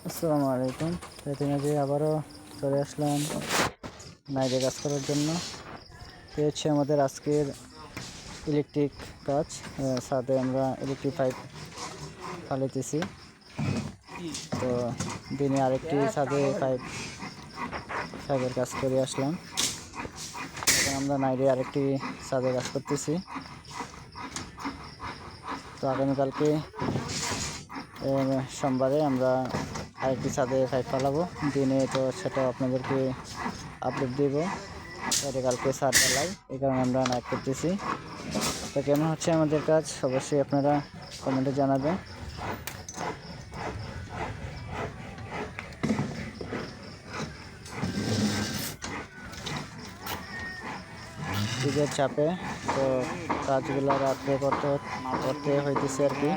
আসসালামু আলাইকুম। প্রতিনিধি আবারও চলে আসলাম নাইটে কাজ করার জন্য। তো হচ্ছে আমাদের আজকের ইলেকট্রিক কাজ। ছাদে আমরা ইলেকট্রিক পাইপ ফালাইতেছি। তো দিনে আরেকটি ছাদে পাইপের কাজ করে আসলাম। এখন আমরা নাইটে আরেকটি ছাদে কাজ করতেছি। তো আগামীকালকে সোমবারে আমরা আরেকটি ছাদে পাইপ ফালাবো। দিনে তো সেটা আপনাদেরকে আপডেট দিব। তাহলে কালকে ছাদ ঢালাই, এই কারণে আমরা নাইট করতেছি। তো কেমন হচ্ছে আমাদের কাজ অবশ্যই আপনারা কমেন্টে জানাবেন। ঈদের চাপে তো কাজগুলো রাত্রে করতে হইতেছে আর কি।